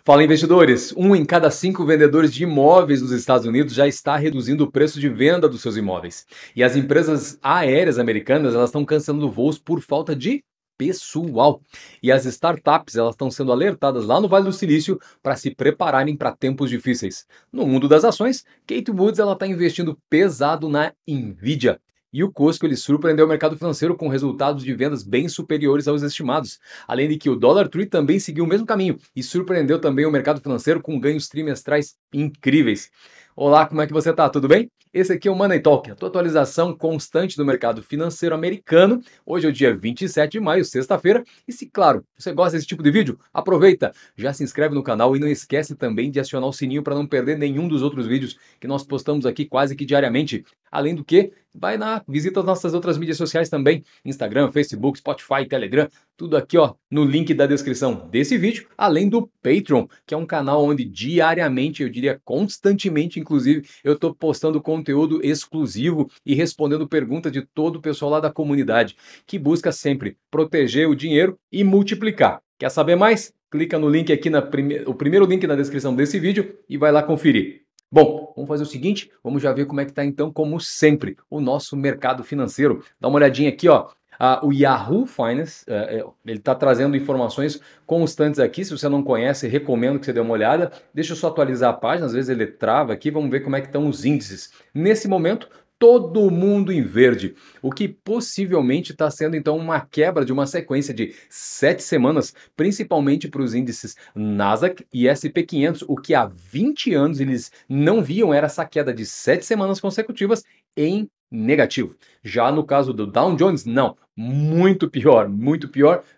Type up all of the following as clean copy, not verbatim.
Fala, investidores! Um em cada 5 vendedores de imóveis nos Estados Unidos já está reduzindo o preço de venda dos seus imóveis. E as empresas aéreas americanas elas estão cancelando voos por falta de pessoal. E as startups elas estão sendo alertadas lá no Vale do Silício para se prepararem para tempos difíceis. No mundo das ações, Kate Woods está investindo pesado na Nvidia. E o Costco ele surpreendeu o mercado financeiro com resultados de vendas bem superiores aos estimados. Além de que o Dollar Tree também seguiu o mesmo caminho e surpreendeu também o mercado financeiro com ganhos trimestrais incríveis. Olá, como é que você tá? Tudo bem? Esse aqui é o Money Talk, a tua atualização constante do mercado financeiro americano. Hoje é o dia 27 de maio, sexta-feira. E se, claro, você gosta desse tipo de vídeo, aproveita, já se inscreve no canal e não esquece também de acionar o sininho para não perder nenhum dos outros vídeos que nós postamos aqui quase que diariamente. Além do que, vai lá, visita as nossas outras mídias sociais também, Instagram, Facebook, Spotify, Telegram, tudo aqui ó, no link da descrição desse vídeo, além do Patreon, que é um canal onde diariamente, eu diria constantemente, inclusive, eu estou postando conteúdo exclusivo e respondendo perguntas de todo o pessoal lá da comunidade, que busca sempre proteger o dinheiro e multiplicar. Quer saber mais? Clica no link aqui, o primeiro link na descrição desse vídeo e vai lá conferir. Bom, vamos fazer o seguinte, vamos já ver como é que está então, como sempre, o nosso mercado financeiro. Dá uma olhadinha aqui, ó. O Yahoo Finance, ele está trazendo informações constantes aqui. Se você não conhece, recomendo que você dê uma olhada. Deixa eu só atualizar a página, às vezes ele trava aqui. Vamos ver como é que estão os índices. Nesse momento, todo mundo em verde, o que possivelmente está sendo então uma quebra de uma sequência de 7 semanas, principalmente para os índices Nasdaq e SP500, o que há 20 anos eles não viam era essa queda de 7 semanas consecutivas em negativo. Já no caso do Dow Jones, não, muito pior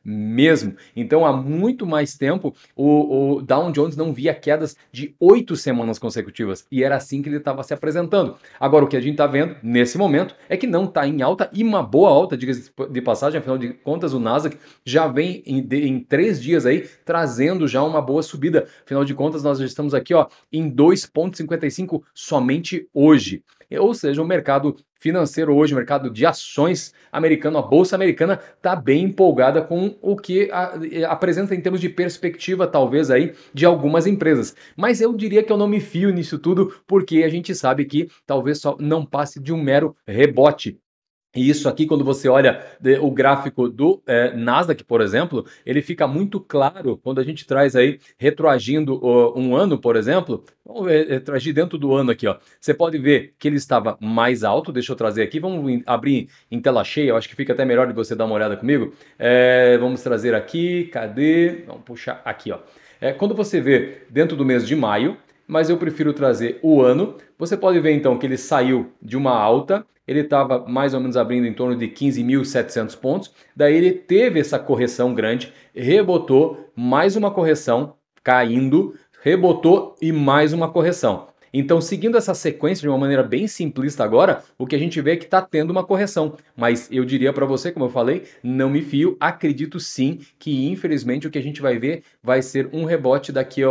mesmo. Então há muito mais tempo o Dow Jones não via quedas de 8 semanas consecutivas e era assim que ele estava se apresentando. Agora o que a gente está vendo nesse momento é que não está em alta e uma boa alta, diga-se de passagem, afinal de contas o Nasdaq já vem em 3 dias aí trazendo já uma boa subida. Afinal de contas nós já estamos aqui ó, em 2,55 somente hoje. Ou seja, o mercado financeiro hoje, o mercado de ações americano, a bolsa americana está bem empolgada com o que apresenta em termos de perspectiva, talvez aí, de algumas empresas. Mas eu diria que eu não me fio nisso tudo, porque a gente sabe que talvez só não passe de um mero rebote. E isso aqui, quando você olha o gráfico do Nasdaq, por exemplo, ele fica muito claro quando a gente traz aí, retroagindo um ano, por exemplo, vamos ver, retroagir dentro do ano aqui, ó. Você pode ver que ele estava mais alto, deixa eu trazer aqui, vamos abrir em tela cheia, eu acho que fica até melhor de você dar uma olhada comigo. Vamos trazer aqui, cadê? Vamos puxar aqui, ó. Quando você vê dentro do mês de maio, mas eu prefiro trazer o ano. Você pode ver então que ele saiu de uma alta, ele estava mais ou menos abrindo em torno de 15.700 pontos, daí ele teve essa correção grande, rebotou, mais uma correção, caindo, rebotou e mais uma correção. Então, seguindo essa sequência de uma maneira bem simplista agora, o que a gente vê é que está tendo uma correção. Mas eu diria para você, como eu falei, não me fio, acredito sim que infelizmente o que a gente vai ver vai ser um rebote daqui a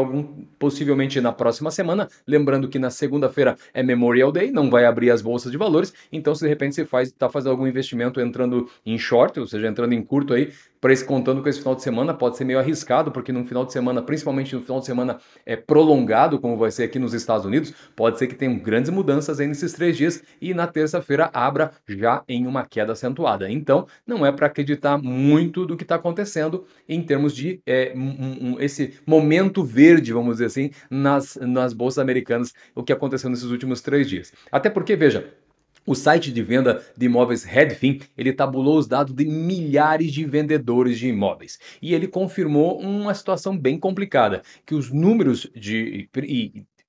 possivelmente na próxima semana. Lembrando que na segunda-feira é Memorial Day, não vai abrir as bolsas de valores, então se de repente você está fazendo algum investimento entrando em short, ou seja, entrando em curto aí, contando com esse final de semana, pode ser meio arriscado, porque no final de semana, principalmente no final de semana prolongado, como vai ser aqui nos Estados Unidos, pode ser que tenham grandes mudanças aí nesses 3 dias e na terça-feira abra já em uma queda acentuada. Então, não é para acreditar muito do que está acontecendo em termos de esse momento verde, vamos dizer assim, nas bolsas americanas, o que aconteceu nesses últimos 3 dias. Até porque, veja, o site de venda de imóveis Redfin, ele tabulou os dados de milhares de vendedores de imóveis. E ele confirmou uma situação bem complicada, que os números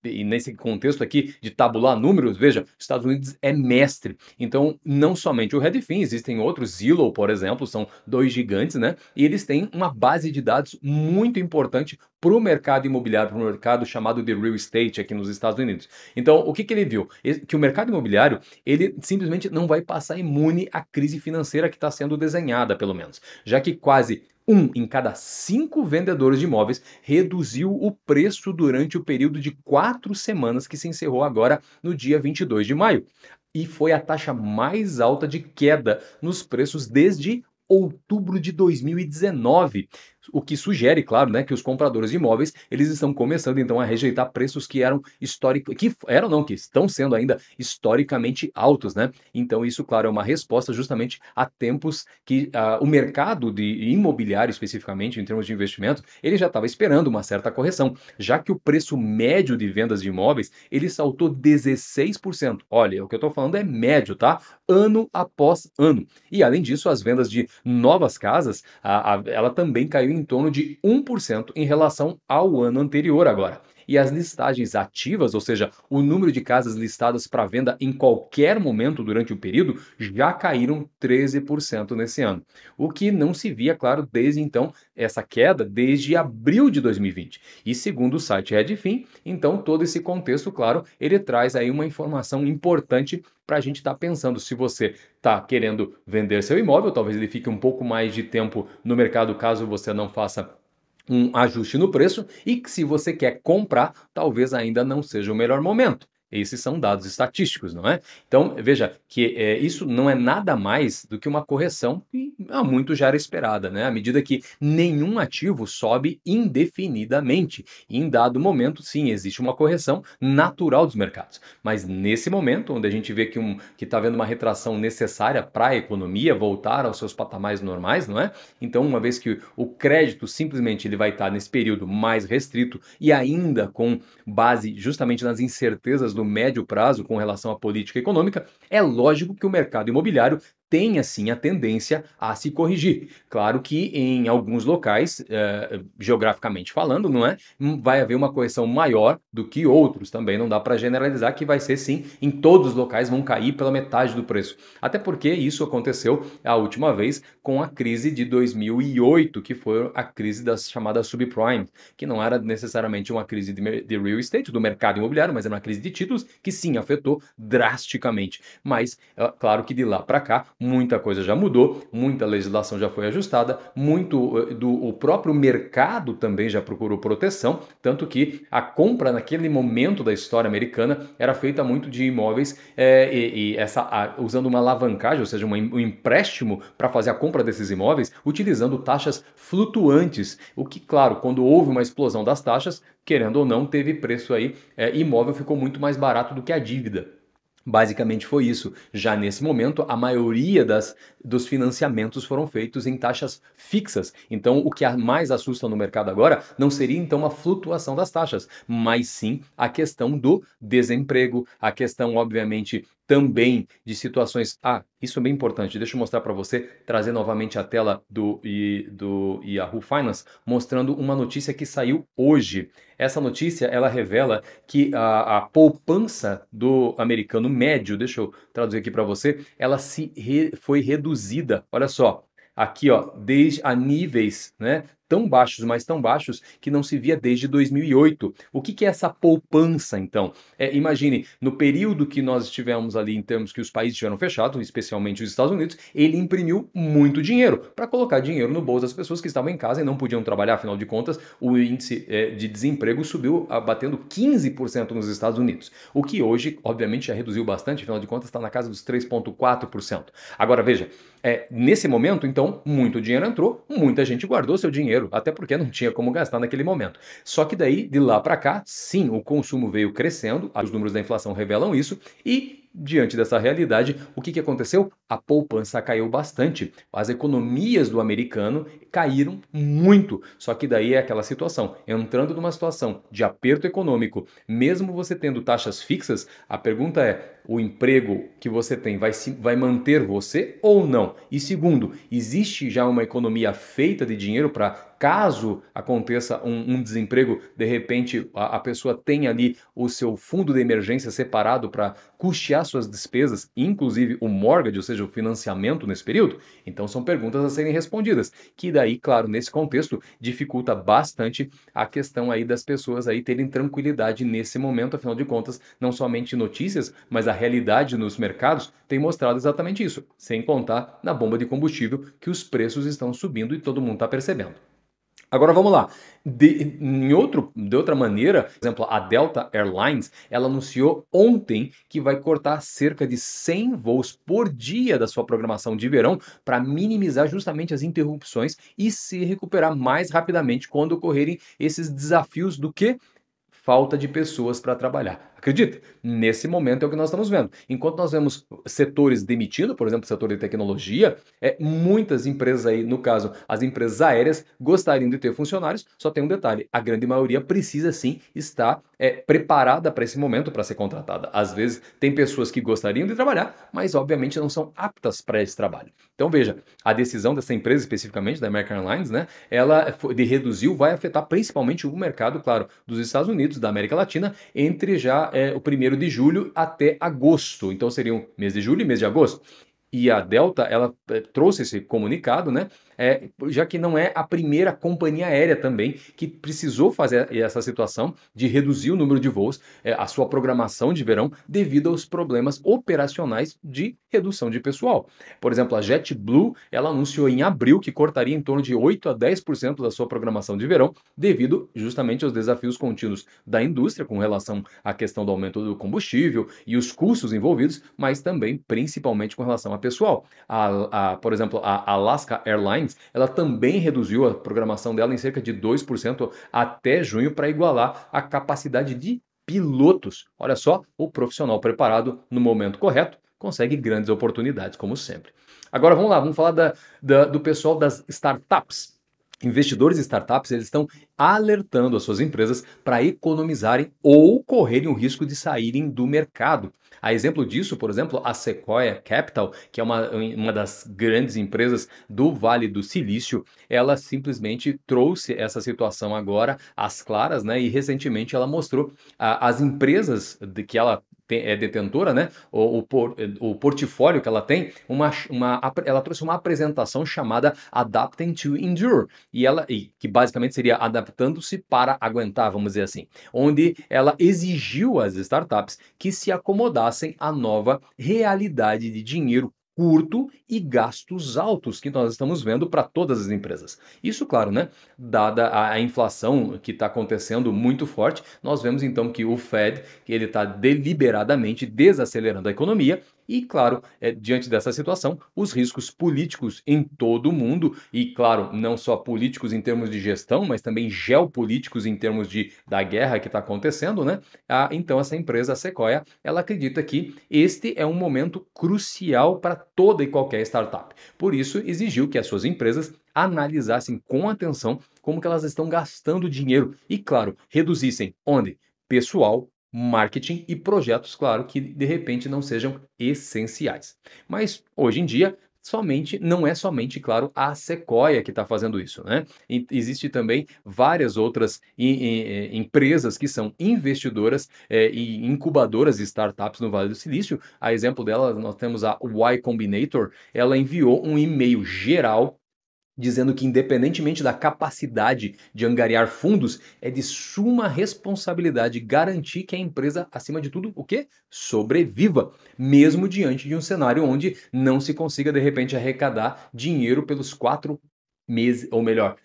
e nesse contexto aqui de tabular números, veja, os Estados Unidos é mestre. Então, não somente o Redfin, existem outros, Zillow, por exemplo, são 2 gigantes, né? E eles têm uma base de dados muito importante para o mercado imobiliário, para o mercado chamado de real estate aqui nos Estados Unidos. Então, o que ele viu? Que o mercado imobiliário, ele simplesmente não vai passar imune à crise financeira que está sendo desenhada, pelo menos. Já que quase 1 em cada 5 vendedores de imóveis reduziu o preço durante o período de 4 semanas que se encerrou agora no dia 22 de maio. E foi a taxa mais alta de queda nos preços desde outubro de 2019. o que sugere, claro, né, que os compradores de imóveis, eles estão começando então a rejeitar preços que eram históricos, que eram não, que estão sendo ainda historicamente altos, né? Então isso, claro, é uma resposta justamente a tempos que o mercado de imobiliário, especificamente em termos de investimento, ele já estava esperando uma certa correção, já que o preço médio de vendas de imóveis, ele saltou 16%. Olha, o que eu estou falando é médio, tá? Ano após ano. E além disso, as vendas de novas casas, ela também caiu em torno de 1% em relação ao ano anterior agora. E as listagens ativas, ou seja, o número de casas listadas para venda em qualquer momento durante o período, já caíram 13% nesse ano. O que não se via, claro, desde então, essa queda desde abril de 2020. E segundo o site Redfin, então todo esse contexto, claro, ele traz aí uma informação importante para a gente estar pensando se você está querendo vender seu imóvel, talvez ele fique um pouco mais de tempo no mercado caso você não faça um ajuste no preço e que se você quer comprar, talvez ainda não seja o melhor momento. Esses são dados estatísticos, não é? Então, veja que isso não é nada mais do que uma correção que há muito já era esperada, né? À medida que nenhum ativo sobe indefinidamente. Em dado momento, sim, existe uma correção natural dos mercados. Mas nesse momento, onde a gente vê que está havendo uma retração necessária para a economia voltar aos seus patamares normais, não é? Então, uma vez que o crédito simplesmente ele vai estar nesse período mais restrito e ainda com base justamente nas incertezas do médio prazo com relação à política econômica, é lógico que o mercado imobiliário tem assim a tendência a se corrigir. Claro que em alguns locais, geograficamente falando, não é? Vai haver uma correção maior do que outros também. Não dá para generalizar que vai ser sim, em todos os locais vão cair pela metade do preço. Até porque isso aconteceu a última vez com a crise de 2008, que foi a crise das chamadas subprime, que não era necessariamente uma crise de real estate, do mercado imobiliário, mas era uma crise de títulos que sim afetou drasticamente. Mas, claro que de lá para cá, muita coisa já mudou, muita legislação já foi ajustada, o próprio mercado também já procurou proteção, tanto que a compra naquele momento da história americana era feita muito de imóveis usando uma alavancagem, ou seja, um empréstimo para fazer a compra desses imóveis, utilizando taxas flutuantes, o que, claro, quando houve uma explosão das taxas, querendo ou não, teve preço aí, imóvel ficou muito mais barato do que a dívida. Basicamente foi isso. Já nesse momento, a maioria dos financiamentos foram feitos em taxas fixas. Então, o que mais assusta no mercado agora não seria então uma flutuação das taxas, mas sim a questão do desemprego, a questão, obviamente, também de situações. Ah, isso é bem importante. Deixa eu mostrar para você, trazer novamente a tela do Yahoo Finance, mostrando uma notícia que saiu hoje. Essa notícia, ela revela que a poupança do americano médio, deixa eu traduzir aqui para você, ela foi reduzida, olha só, aqui ó, desde a níveis, né, tão baixos, mas tão baixos que não se via desde 2008. O que é essa poupança, então? Imagine, no período que nós estivemos ali, em termos que os países estiveram fechados, especialmente os Estados Unidos, ele imprimiu muito dinheiro para colocar dinheiro no bolso das pessoas que estavam em casa e não podiam trabalhar, afinal de contas, o índice de desemprego subiu, batendo 15% nos Estados Unidos, o que hoje, obviamente, já reduziu bastante, afinal de contas, está na casa dos 3,4%. Agora, veja, nesse momento, então, muito dinheiro entrou, muita gente guardou seu dinheiro, até porque não tinha como gastar naquele momento. Só que daí, de lá para cá, sim, o consumo veio crescendo, os números da inflação revelam isso, e diante dessa realidade, o que aconteceu? A poupança caiu bastante. As economias do americano caíram muito. Só que daí é aquela situação, entrando numa situação de aperto econômico, mesmo você tendo taxas fixas, a pergunta é: o emprego que você tem vai manter você ou não? E segundo, existe já uma economia feita de dinheiro para caso aconteça um desemprego, de repente a pessoa tem ali o seu fundo de emergência separado para custear suas despesas, inclusive o mortgage, ou seja, o financiamento nesse período? Então são perguntas a serem respondidas, que daí, claro, nesse contexto, dificulta bastante a questão aí das pessoas aí terem tranquilidade nesse momento, afinal de contas, não somente notícias, mas a realidade nos mercados tem mostrado exatamente isso, sem contar na bomba de combustível que os preços estão subindo e todo mundo está percebendo. Agora vamos lá. De outra maneira, por exemplo, a Delta Airlines, ela anunciou ontem que vai cortar cerca de 100 voos por dia da sua programação de verão para minimizar justamente as interrupções e se recuperar mais rapidamente quando ocorrerem esses desafios do que falta de pessoas para trabalhar. Acredita? Nesse momento é o que nós estamos vendo. Enquanto nós vemos setores demitindo, por exemplo, o setor de tecnologia, muitas empresas aí, no caso, as empresas aéreas, gostariam de ter funcionários, só tem um detalhe, a grande maioria precisa sim estar preparada para esse momento para ser contratada. Às vezes tem pessoas que gostariam de trabalhar, mas obviamente não são aptas para esse trabalho. Então veja, a decisão dessa empresa especificamente, da American Airlines, né, de reduzir, vai afetar principalmente o mercado, claro, dos Estados Unidos, da América Latina, entre já o 1º de julho até agosto. Então seriam mês de julho e mês de agosto. E a Delta, ela trouxe esse comunicado, né? Já que não é a primeira companhia aérea também que precisou fazer essa situação de reduzir o número de voos, a sua programação de verão, devido aos problemas operacionais de redução de pessoal. Por exemplo, a JetBlue, ela anunciou em abril que cortaria em torno de 8 a 10% da sua programação de verão, devido justamente aos desafios contínuos da indústria com relação à questão do aumento do combustível e os custos envolvidos, mas também principalmente com relação a pessoal. Por exemplo, a Alaska Airlines, ela também reduziu a programação dela em cerca de 2% até junho para igualar a capacidade de pilotos. Olha só, o profissional preparado no momento correto consegue grandes oportunidades, como sempre. Agora vamos lá, vamos falar do pessoal das startups. Investidores de startups, eles estão alertando as suas empresas para economizarem ou correrem o risco de saírem do mercado. A exemplo disso, por exemplo, a Sequoia Capital, que é uma das grandes empresas do Vale do Silício, ela simplesmente trouxe essa situação agora às claras, né? E recentemente ela mostrou as empresas de que ela é detentora, né? O portfólio que ela tem, ela trouxe uma apresentação chamada Adapting to Endure, que basicamente seria adaptando-se para aguentar, vamos dizer assim, onde ela exigiu às startups que se acomodassem à nova realidade de dinheiro curto e gastos altos que nós estamos vendo para todas as empresas. Isso, claro, né? Dada a inflação que está acontecendo muito forte, nós vemos então que o Fed, que ele está deliberadamente desacelerando a economia e, claro, diante dessa situação, os riscos políticos em todo o mundo e, claro, não só políticos em termos de gestão, mas também geopolíticos em termos da guerra que está acontecendo, né? Então essa empresa, a Sequoia, ela acredita que este é um momento crucial para toda e qualquer startup. Por isso, exigiu que as suas empresas analisassem com atenção como que elas estão gastando dinheiro e, claro, reduzissem onde? Pessoal, marketing e projetos, claro, que de repente não sejam essenciais. Mas hoje em dia, não é somente, claro, a Sequoia que está fazendo isso, né? Existe também várias outras empresas que são investidoras e incubadoras de startups no Vale do Silício. A exemplo dela, nós temos a Y Combinator. Ela enviou um e-mail geral dizendo que, independentemente da capacidade de angariar fundos, é de suma responsabilidade garantir que a empresa, acima de tudo, o quê? Sobreviva, mesmo diante de um cenário onde não se consiga, de repente, arrecadar dinheiro pelos 4 meses, ou melhor,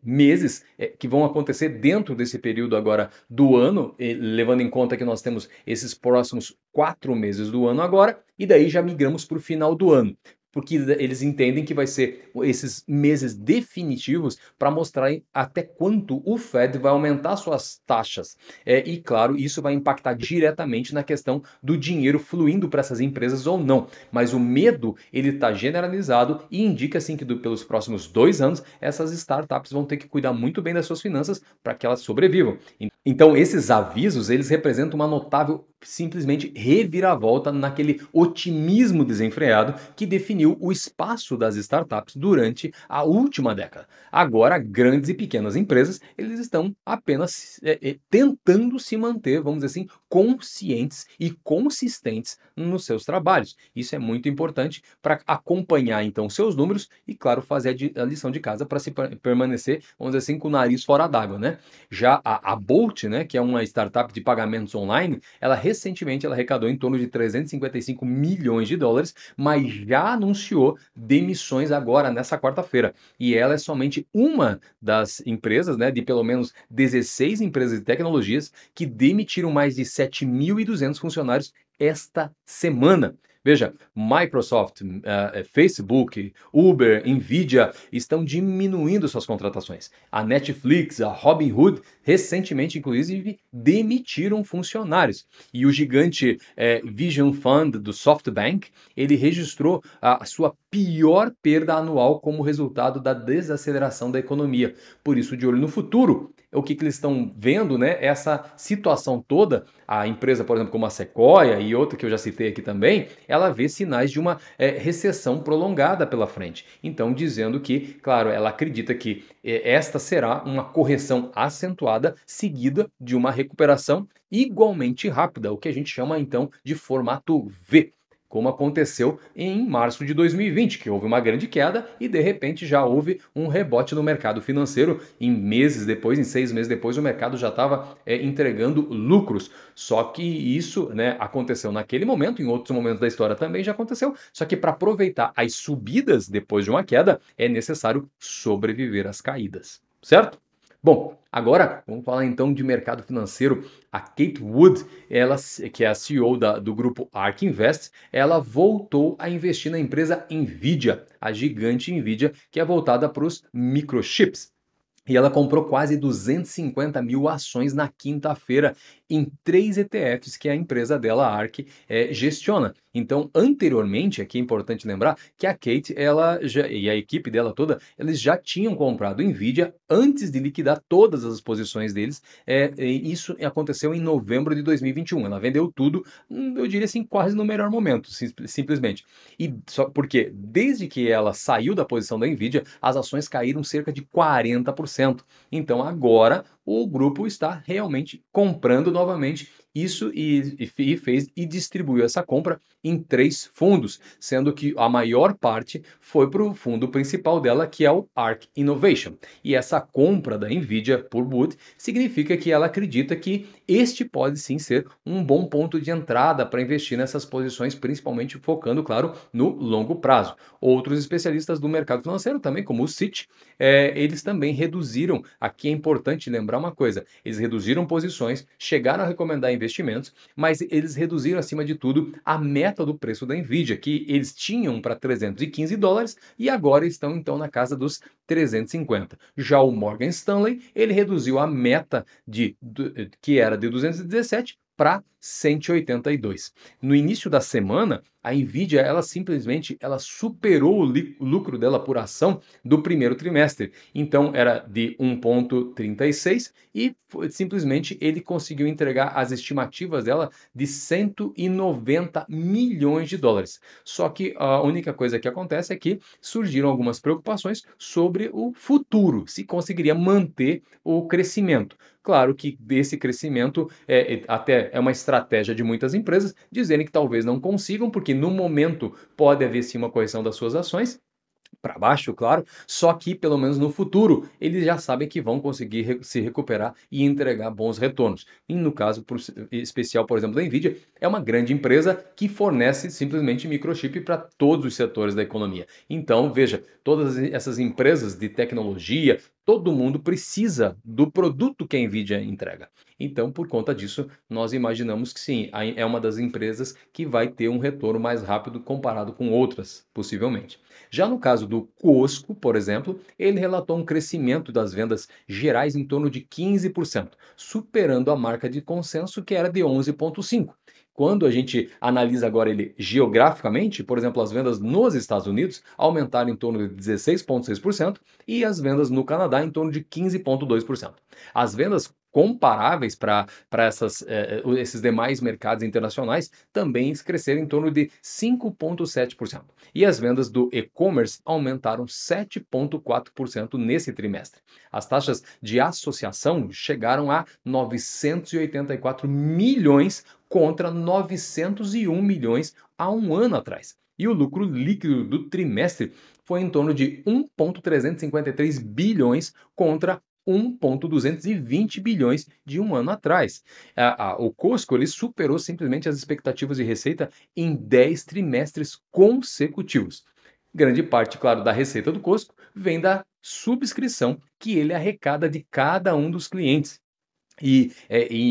meses que vão acontecer dentro desse período agora do ano, levando em conta que nós temos esses próximos 4 meses do ano agora, e daí já migramos para o final do ano, porque eles entendem que vai ser esses meses definitivos para mostrar até quanto o Fed vai aumentar suas taxas. E, claro, isso vai impactar diretamente na questão do dinheiro fluindo para essas empresas ou não. Mas o medo, ele está generalizado e indica, assim, que pelos próximos 2 anos, essas startups vão ter que cuidar muito bem das suas finanças para que elas sobrevivam. Então, esses avisos, eles representam uma notável, simplesmente, reviravolta naquele otimismo desenfreado que definiu o espaço das startups durante a última década. Agora, grandes e pequenas empresas, eles estão apenas tentando se manter, vamos dizer assim, conscientes e consistentes nos seus trabalhos. Isso é muito importante para acompanhar, então, seus números e, claro, fazer a lição de casa para se permanecer, vamos dizer assim, com o nariz fora d'água, né? Já a Bolt, né, que é uma startup de pagamentos online, ela recentemente ela arrecadou em torno de 355 milhões de dólares, mas já anunciou demissões agora nessa quarta-feira. E ela é somente uma das empresas, né, de pelo menos 16 empresas de tecnologias que demitiram mais de 7.200 funcionários esta semana. Veja, Microsoft, Facebook, Uber, Nvidia estão diminuindo suas contratações. A Netflix, a Robinhood, recentemente, inclusive, demitiram funcionários. E o gigante Vision Fund do SoftBank, ele registrou a sua pior perda anual como resultado da desaceleração da economia. Por isso, de olho no futuro, o que eles estão vendo, né? Essa situação toda, a empresa, por exemplo, como a Sequoia e outra que eu já citei aqui também, ela vê sinais de uma recessão prolongada pela frente. Então, dizendo que, claro, ela acredita que esta será uma correção acentuada, seguida de uma recuperação igualmente rápida, o que a gente chama então de formato V. Como aconteceu em março de 2020, que houve uma grande queda e de repente já houve um rebote no mercado financeiro. Em meses depois, em 6 meses depois, o mercado já estava entregando lucros. Só que isso, né, aconteceu naquele momento, em outros momentos da história também já aconteceu. Só que para aproveitar as subidas depois de uma queda, é necessário sobreviver às caídas, certo? Bom, agora vamos falar então de mercado financeiro. A Kate Wood, ela, que é a CEO do grupo ARK Invest, ela voltou a investir na empresa Nvidia, a gigante Nvidia, que é voltada para os microchips. E ela comprou quase 250 mil ações na quinta-feira em 3 ETFs que a empresa dela, a ARK, gestiona. Então, anteriormente, aqui é importante lembrar que a Kate e a equipe dela toda, eles já tinham comprado Nvidia antes de liquidar todas as posições deles. E isso aconteceu em novembro de 2021. Ela vendeu tudo, eu diria assim, quase no melhor momento, simplesmente. E só porque desde que ela saiu da posição da Nvidia, as ações caíram cerca de 40%. Então agora o grupo está realmente comprando novamente isso e distribuiu essa compra em 3 fundos, sendo que a maior parte foi para o fundo principal dela, que é o ARK Innovation. E essa compra da Nvidia por Wood significa que ela acredita que este pode sim ser um bom ponto de entrada para investir nessas posições, principalmente focando, claro, no longo prazo. Outros especialistas do mercado financeiro, também como o Citi, eles também reduziram, aqui é importante lembrar uma coisa, eles reduziram posições, chegaram a recomendar investimentos, mas eles reduziram acima de tudo a meta do preço da Nvidia, que eles tinham para 315 dólares e agora estão então na casa dos 350. Já o Morgan Stanley, ele reduziu a meta que era de 217 para 182. No início da semana, a Nvidia ela simplesmente superou o lucro dela por ação do primeiro trimestre. Então era de 1,36 e simplesmente ele conseguiu entregar as estimativas dela de 190 milhões de dólares. Só que a única coisa que acontece é que surgiram algumas preocupações sobre o futuro, se conseguiria manter o crescimento. Claro que esse crescimento até é uma estratégia de muitas empresas dizerem que talvez não consigam, porque no momento pode haver sim uma correção das suas ações, para baixo, claro, só que pelo menos no futuro eles já sabem que vão conseguir se recuperar e entregar bons retornos. E no caso especial, por exemplo, da Nvidia, é uma grande empresa que fornece simplesmente microchip para todos os setores da economia. Então, veja, todas essas empresas de tecnologia, todo mundo precisa do produto que a Nvidia entrega. Então, por conta disso, nós imaginamos que sim, é uma das empresas que vai ter um retorno mais rápido comparado com outras, possivelmente. Já no caso do Costco, por exemplo, ele relatou um crescimento das vendas gerais em torno de 15%, superando a marca de consenso que era de 11,5%. Quando a gente analisa agora ele geograficamente, por exemplo, as vendas nos Estados Unidos aumentaram em torno de 16,6% e as vendas no Canadá em torno de 15,2%. As vendas comparáveis para esses demais mercados internacionais também cresceram em torno de 5,7%. E as vendas do e-commerce aumentaram 7,4% nesse trimestre. As taxas de associação chegaram a 984 milhões contra 901 milhões há um ano atrás. E o lucro líquido do trimestre foi em torno de 1,353 bilhões contra 1,220 bilhões de um ano atrás. O Costco ele superou simplesmente as expectativas de receita em 10 trimestres consecutivos. Grande parte, claro, da receita do Costco vem da subscrição que ele arrecada de cada um dos clientes. E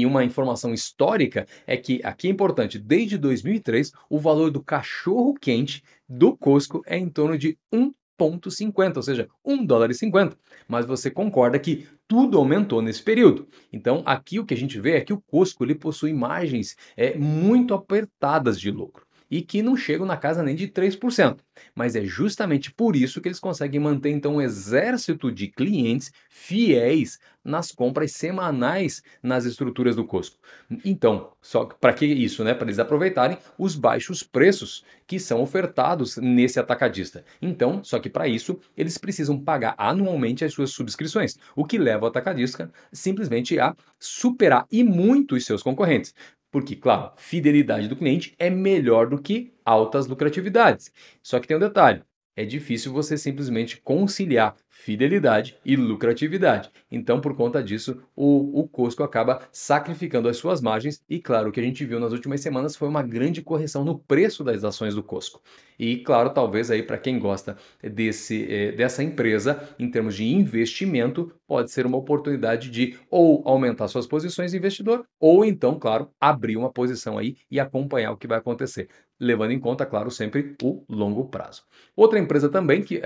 uma informação histórica é que, aqui é importante, desde 2003, o valor do cachorro-quente do Costco é em torno de 1,50, ou seja, $1,50. Mas você concorda que tudo aumentou nesse período. Então, aqui o que a gente vê é que o Costco ele possui margens muito apertadas de lucro e que não chegam na casa nem de 3%. Mas é justamente por isso que eles conseguem manter, então, um exército de clientes fiéis nas compras semanais nas estruturas do Costco. Então, só para que isso, né? Para eles aproveitarem os baixos preços que são ofertados nesse atacadista. Então, só que para isso, eles precisam pagar anualmente as suas subscrições, o que leva o atacadista simplesmente a superar e muito os seus concorrentes. Porque, claro, fidelidade do cliente é melhor do que altas lucratividades. Só que tem um detalhe: é difícil você simplesmente conciliar fidelidade e lucratividade. Então, por conta disso, o Costco acaba sacrificando as suas margens e, claro, o que a gente viu nas últimas semanas foi uma grande correção no preço das ações do Costco. E, claro, talvez aí para quem gosta dessa empresa, em termos de investimento, pode ser uma oportunidade de ou aumentar suas posições de investidor ou então, claro, abrir uma posição aí e acompanhar o que vai acontecer, levando em conta, claro, sempre o longo prazo. Outra empresa também que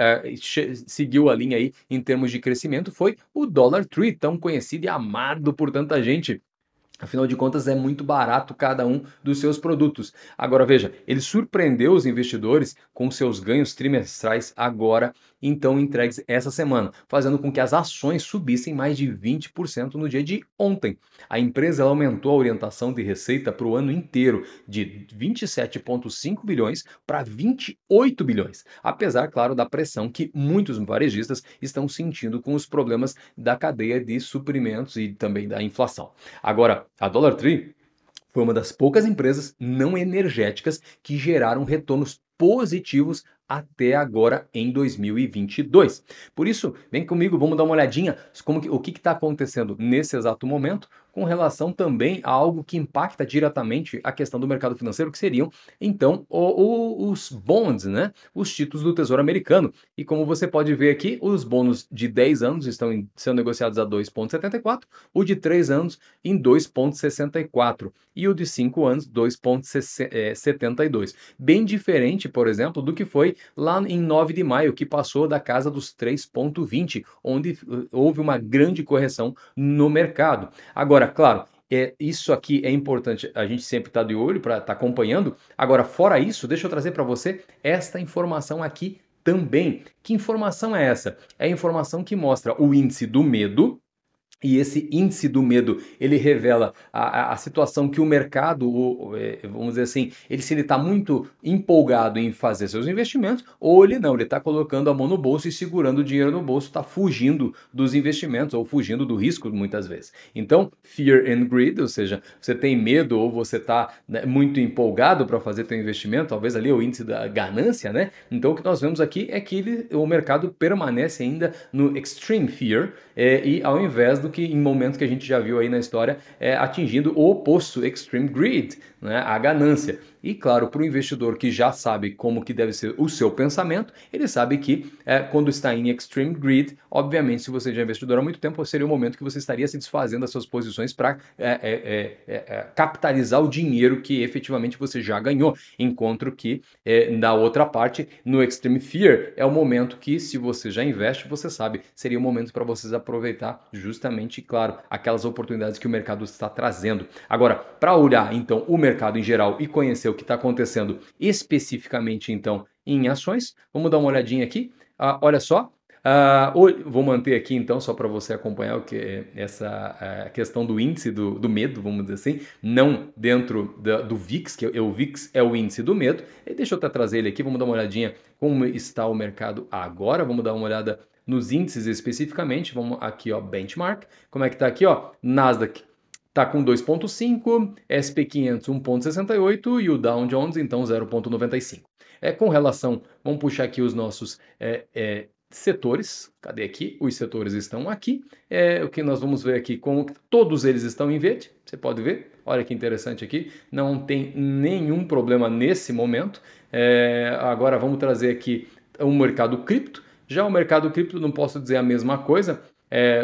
seguiu a linha aí em termos de crescimento foi o Dollar Tree, tão conhecido e amado por tanta gente. Afinal de contas, é muito barato cada um dos seus produtos. Agora veja, ele surpreendeu os investidores com seus ganhos trimestrais agora, então entregues essa semana, fazendo com que as ações subissem mais de 20% no dia de ontem. A empresa ela aumentou a orientação de receita para o ano inteiro de 27,5 bilhões para 28 bilhões, apesar, claro, da pressão que muitos varejistas estão sentindo com os problemas da cadeia de suprimentos e também da inflação. Agora, a Dollar Tree foi uma das poucas empresas não energéticas que geraram retornos positivos até agora em 2022. Por isso, vem comigo, vamos dar uma olhadinha o que está acontecendo nesse exato momento com relação também a algo que impacta diretamente a questão do mercado financeiro, que seriam, então, os bonds, né? Os títulos do Tesouro Americano. E como você pode ver aqui, os bônus de 10 anos estão sendo negociados a 2,74, o de 3 anos em 2,64 e o de 5 anos 2,72. Bem diferente, por exemplo, do que foi lá em 9 de maio, que passou da casa dos 3,20, onde houve uma grande correção no mercado. Agora, claro, isso aqui é importante, a gente sempre está de olho para estar acompanhando. Agora, fora isso, deixa eu trazer para você esta informação aqui também. Que informação é essa? É a informação que mostra o índice do medo. E esse índice do medo, ele revela a situação que o mercado, vamos dizer assim, se ele está muito empolgado em fazer seus investimentos, ou ele não, ele está colocando a mão no bolso e segurando o dinheiro no bolso, está fugindo dos investimentos ou fugindo do risco muitas vezes. Então, fear and greed, ou seja, você tem medo ou você está, né, muito empolgado para fazer seu investimento, talvez ali o índice da ganância, né? Então, o que nós vemos aqui é que o mercado permanece ainda no extreme fear, e ao invés do que em momentos que a gente já viu aí na história, atingindo o oposto, extreme greed, né, a ganância. E claro, para o investidor que já sabe como que deve ser o seu pensamento, ele sabe que quando está em extreme greed, obviamente, se você já é investidor há muito tempo, seria o momento que você estaria se desfazendo das suas posições para capitalizar o dinheiro que efetivamente você já ganhou. Enquanto que na outra parte, no extreme fear, é o momento que, se você já investe, você sabe, seria o momento para vocês aproveitar justamente, claro, aquelas oportunidades que o mercado está trazendo. Agora, para olhar então o mercado em geral e conhecer o que está acontecendo especificamente então em ações, vamos dar uma olhadinha aqui. Olha só, vou manter aqui então só para você acompanhar o que é essa questão do índice do medo, vamos dizer assim, não dentro do VIX, que o VIX é o índice do medo. E deixa eu até trazer ele aqui, vamos dar uma olhadinha como está o mercado agora, vamos dar uma olhada nos índices especificamente, vamos aqui, ó, benchmark, como é que tá aqui, ó, Nasdaq tá com 2,5, SP500 1,68 e o Dow Jones então 0,95. Com relação, vamos puxar aqui os nossos setores. Cadê aqui? Os setores estão aqui. O que nós vamos ver aqui, como todos eles estão em verde, você pode ver. Olha que interessante aqui, não tem nenhum problema nesse momento. Agora vamos trazer aqui o mercado cripto. Já o mercado cripto não posso dizer a mesma coisa.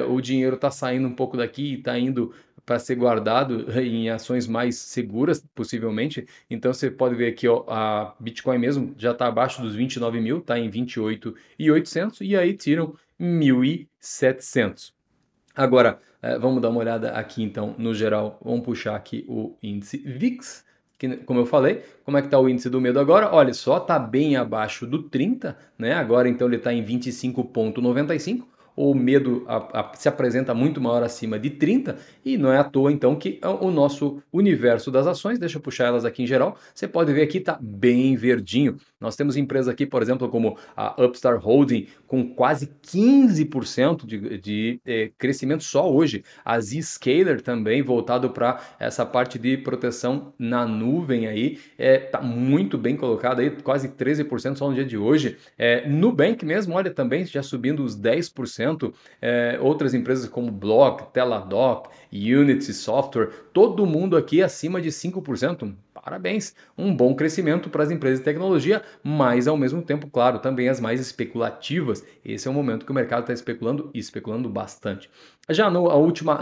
O dinheiro está saindo um pouco daqui e está indo para ser guardado em ações mais seguras, possivelmente. Então você pode ver aqui, ó, a Bitcoin mesmo já está abaixo dos 29 mil, está em 28.800 e aí tiram 1.700. Agora, vamos dar uma olhada aqui então, no geral, vamos puxar aqui o índice VIX, que, como eu falei, como é que está o índice do medo agora? Olha só, está bem abaixo do 30, né? Agora então ele está em 25,95. O medo se apresenta muito maior acima de 30 e não é à toa então que o nosso universo das ações, deixa eu puxar elas aqui em geral, você pode ver aqui está bem verdinho. Nós temos empresas aqui, por exemplo, como a Upstart Holding, com quase 15% de crescimento só hoje. A Zscaler também, voltado para essa parte de proteção na nuvem aí, tá muito bem colocada aí, quase 13% só no dia de hoje. Nubank mesmo, olha, também já subindo os 10%. Outras empresas como Block, Teladoc, Unity Software, todo mundo aqui acima de 5%. Parabéns, um bom crescimento para as empresas de tecnologia, mas ao mesmo tempo, claro, também as mais especulativas. Esse é o momento que o mercado está especulando e especulando bastante. Já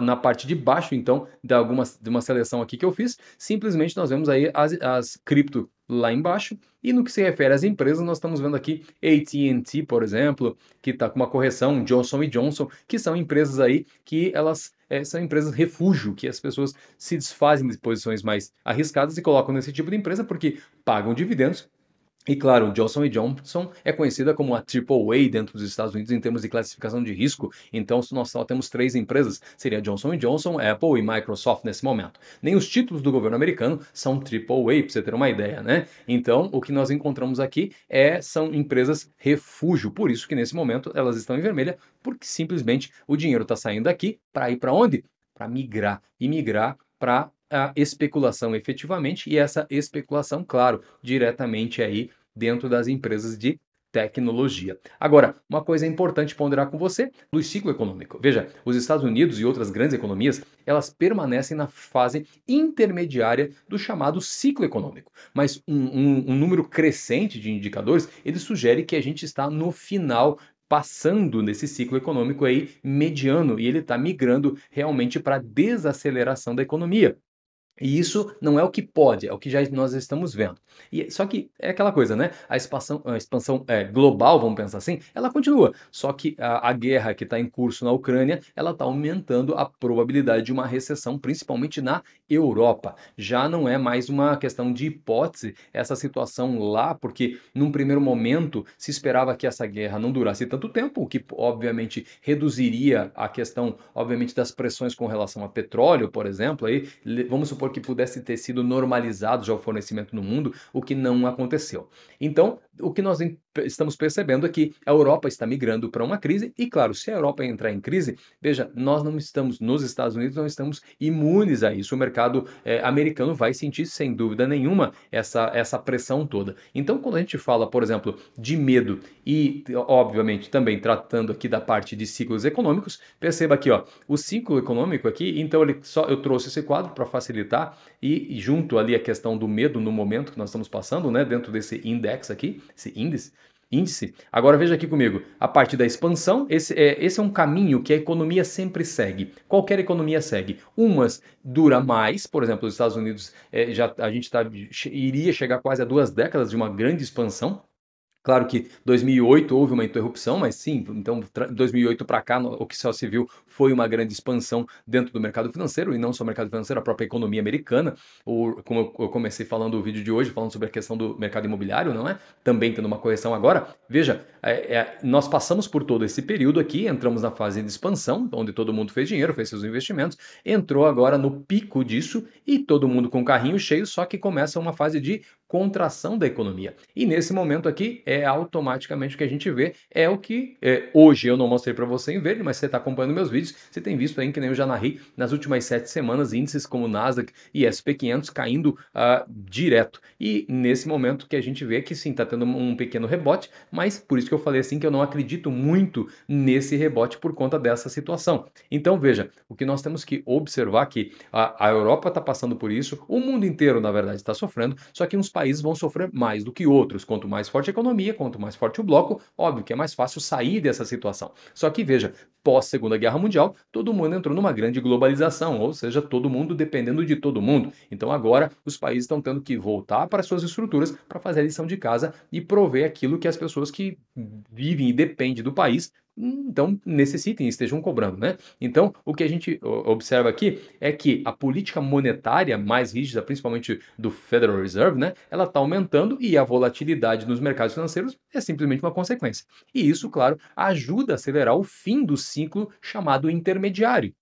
na parte de baixo, então, de uma seleção aqui que eu fiz, simplesmente nós vemos aí as cripto lá embaixo. E no que se refere às empresas, nós estamos vendo aqui AT&T, por exemplo, que está com uma correção, Johnson & Johnson, que são empresas aí que elas são empresas refúgio, que as pessoas se desfazem de posições mais arriscadas e colocam nesse tipo de empresa porque pagam dividendos. E claro, Johnson Johnson é conhecida como a AAA dentro dos Estados Unidos em termos de classificação de risco. Então, se nós só temos 3 empresas, seria Johnson Johnson, Apple e Microsoft nesse momento. Nem os títulos do governo americano são AAA, para você ter uma ideia, né? Então, o que nós encontramos aqui são empresas refúgio. Por isso que nesse momento elas estão em vermelha, porque simplesmente o dinheiro está saindo daqui para ir para onde? Para migrar. E migrar para a especulação efetivamente, e essa especulação, claro, diretamente aí dentro das empresas de tecnologia. Agora, uma coisa importante ponderar com você, do ciclo econômico. Veja, os Estados Unidos e outras grandes economias, elas permanecem na fase intermediária do chamado ciclo econômico. Mas um número crescente de indicadores, ele sugere que a gente está no final, passando nesse ciclo econômico aí mediano, e ele está migrando realmente para a desaceleração da economia. E isso não é o que pode, é o que já nós estamos vendo. Só que é aquela coisa, né? A expansão global, vamos pensar assim, ela continua. Só que a guerra que está em curso na Ucrânia, ela está aumentando a probabilidade de uma recessão, principalmente na Europa. Já não é mais uma questão de hipótese essa situação lá, porque num primeiro momento se esperava que essa guerra não durasse tanto tempo, o que obviamente reduziria a questão, obviamente, das pressões com relação a petróleo, por exemplo. Aí, vamos supor que pudesse ter sido normalizado já o fornecimento no mundo, o que não aconteceu. Então, o que nós estamos percebendo é que a Europa está migrando para uma crise, e claro, se a Europa entrar em crise, veja, nós não estamos, nos Estados Unidos, não estamos imunes a isso. O mercado americano vai sentir, sem dúvida nenhuma, essa pressão toda. Então, quando a gente fala, por exemplo, de medo e, obviamente, também tratando aqui da parte de ciclos econômicos, perceba aqui, ó, o ciclo econômico aqui, então eu trouxe esse quadro para facilitar e junto ali a questão do medo no momento que nós estamos passando, né, dentro desse index aqui, esse índice. Agora veja aqui comigo, a parte da expansão, esse é um caminho que a economia sempre segue, qualquer economia segue. Umas dura mais, por exemplo, os Estados Unidos, a gente iria chegar quase a 2 décadas de uma grande expansão. Claro que 2008 houve uma interrupção, mas sim, então 2008 para cá o que só se viu foi uma grande expansão dentro do mercado financeiro, e não só o mercado financeiro, a própria economia americana. Como eu comecei falando o vídeo de hoje, falando sobre a questão do mercado imobiliário, não é? Também tendo uma correção agora. Veja, nós passamos por todo esse período aqui, entramos na fase de expansão, onde todo mundo fez dinheiro, fez seus investimentos, entrou agora no pico disso, e todo mundo com o carrinho cheio, só que começa uma fase de contração da economia. E nesse momento aqui, automaticamente o que a gente vê é o que hoje eu não mostrei para você em verde, mas você está acompanhando meus vídeos, você tem visto aí, que nem eu já narrei, nas últimas 7 semanas, índices como Nasdaq e SP500 caindo direto. E nesse momento que a gente vê que sim, está tendo um pequeno rebote, mas por isso que eu falei assim que eu não acredito muito nesse rebote por conta dessa situação. Então veja, o que nós temos que observar que a Europa está passando por isso, o mundo inteiro na verdade está sofrendo, só que uns países vão sofrer mais do que outros. Quanto mais forte a economia, quanto mais forte o bloco, óbvio que é mais fácil sair dessa situação. Só que veja, pós Segunda Guerra Mundial, todo mundo entrou numa grande globalização, ou seja, todo mundo dependendo de todo mundo. Então agora os países estão tendo que voltar para suas estruturas para fazer a lição de casa e prover aquilo que as pessoas que vivem e dependem do país então necessitem, estejam cobrando, né? Então, o que a gente observa aqui é que a política monetária mais rígida, principalmente do Federal Reserve, né, ela está aumentando e a volatilidade nos mercados financeiros é simplesmente uma consequência. E isso, claro, ajuda a acelerar o fim do ciclo chamado intermediário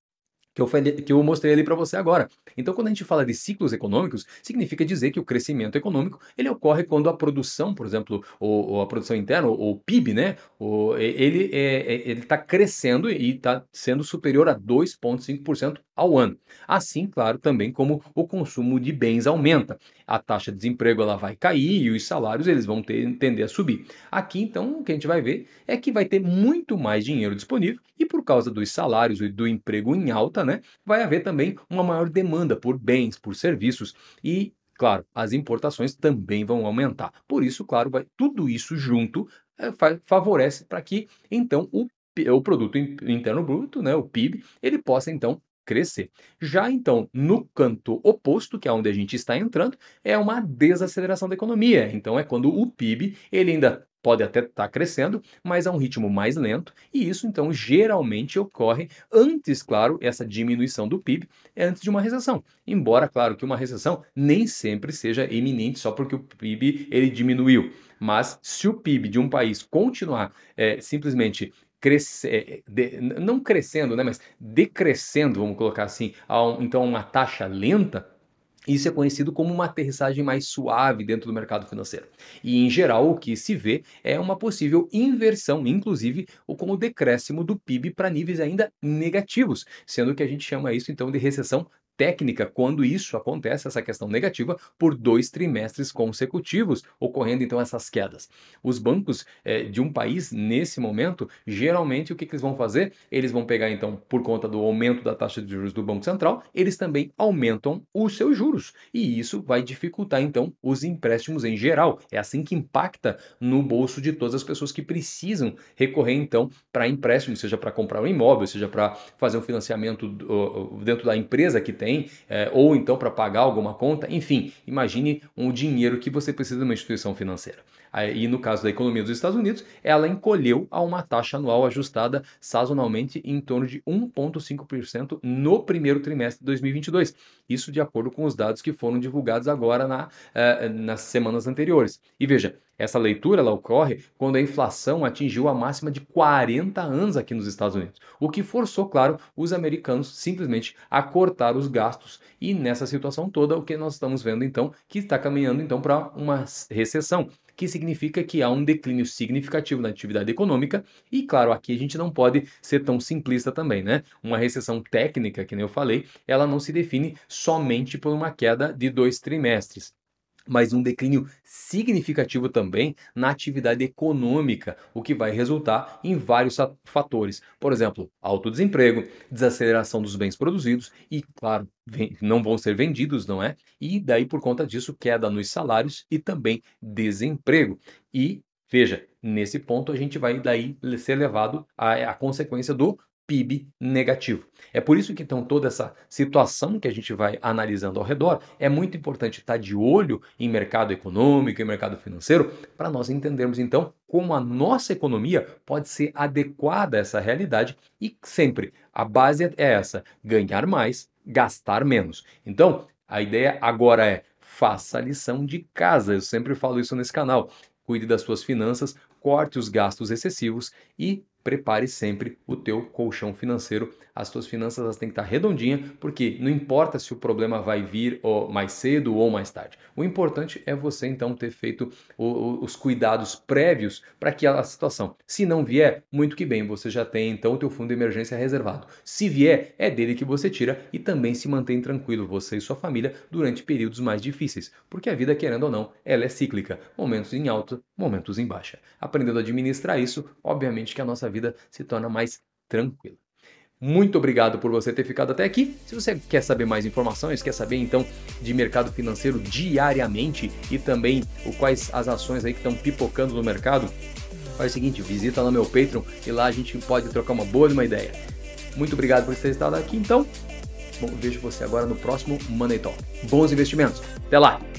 que eu mostrei ali para você agora. Então, quando a gente fala de ciclos econômicos, significa dizer que o crescimento econômico ele ocorre quando a produção, por exemplo, ou a produção interna, ou o PIB, né, ele está crescendo e está sendo superior a 2,5% ao ano. Assim, claro, também como o consumo de bens aumenta. A taxa de desemprego ela vai cair e os salários eles vão tender a subir. Aqui, então, o que a gente vai ver é que vai ter muito mais dinheiro disponível e por causa dos salários e do emprego em alta, né, vai haver também uma maior demanda por bens, por serviços e, claro, as importações também vão aumentar. Por isso, claro, tudo isso junto favorece para que, então, o produto interno bruto, né, o PIB, ele possa, então, crescer. Já então, no canto oposto, que é onde a gente está entrando, é uma desaceleração da economia. Então é quando o PIB ele ainda pode até estar crescendo, mas a um ritmo mais lento, e isso então geralmente ocorre antes, claro, essa diminuição do PIB é antes de uma recessão. Embora, claro, que uma recessão nem sempre seja eminente só porque o PIB ele diminuiu. Mas se o PIB de um país continuar simplesmente não crescendo, né, mas decrescendo, vamos colocar assim, então uma taxa lenta, isso é conhecido como uma aterrissagem mais suave dentro do mercado financeiro. E, em geral, o que se vê é uma possível inversão, inclusive ou com o decréscimo do PIB para níveis ainda negativos, sendo que a gente chama isso então de recessão técnica, quando isso acontece, essa questão negativa, por 2 trimestres consecutivos, ocorrendo então essas quedas. Os bancos de um país, nesse momento, geralmente o que eles vão fazer? Eles vão pegar então, por conta do aumento da taxa de juros do Banco Central, eles também aumentam os seus juros. E isso vai dificultar então os empréstimos em geral. É assim que impacta no bolso de todas as pessoas que precisam recorrer então para empréstimo, seja para comprar um imóvel, seja para fazer um financiamento dentro da empresa que tem, ou então para pagar alguma conta. Enfim, imagine um dinheiro que você precisa de uma instituição financeira. E no caso da economia dos Estados Unidos, ela encolheu a uma taxa anual ajustada sazonalmente em torno de 1,5% no primeiro trimestre de 2022. Isso de acordo com os dados que foram divulgados agora nas semanas anteriores. E veja, essa leitura ela ocorre quando a inflação atingiu a máxima de 40 anos aqui nos Estados Unidos, o que forçou, claro, os americanos simplesmente a cortar os gastos. E nessa situação toda, o que nós estamos vendo então, que está caminhando então para uma recessão, que significa que há um declínio significativo na atividade econômica e, claro, aqui a gente não pode ser tão simplista também, né? Uma recessão técnica, que nem eu falei, ela não se define somente por uma queda de 2 trimestres, mas um declínio significativo também na atividade econômica, o que vai resultar em vários fatores. Por exemplo, alto desemprego, desaceleração dos bens produzidos e, claro, não vão ser vendidos, não é? E daí, por conta disso, queda nos salários e também desemprego. E veja, nesse ponto a gente vai daí ser levado à consequência do PIB negativo. É por isso que então toda essa situação que a gente vai analisando ao redor é muito importante estar de olho em mercado econômico, em mercado financeiro, para nós entendermos então como a nossa economia pode ser adequada a essa realidade e sempre a base é essa: ganhar mais, gastar menos. Então, a ideia agora é faça a lição de casa. Eu sempre falo isso nesse canal. Cuide das suas finanças, corte os gastos excessivos e prepare sempre o teu colchão financeiro. As tuas finanças elas têm que estar redondinhas, porque não importa se o problema vai vir mais cedo ou mais tarde. O importante é você então ter feito os cuidados prévios para aquela situação. Se não vier, muito que bem, você já tem então o teu fundo de emergência reservado. Se vier, é dele que você tira e também se mantém tranquilo, você e sua família, durante períodos mais difíceis. Porque a vida, querendo ou não, ela é cíclica. Momentos em alta, momentos em baixa. Aprendendo a administrar isso, obviamente que a nossa vida se torna mais tranquila. Muito obrigado por você ter ficado até aqui. Se você quer saber mais informações, quer saber então de mercado financeiro diariamente e também quais as ações aí que estão pipocando no mercado, faz o seguinte, visita lá meu Patreon e lá a gente pode trocar uma boa ideia. Muito obrigado por ter estado aqui então. Bom, eu vejo você agora no próximo Money Talk. Bons investimentos. Até lá!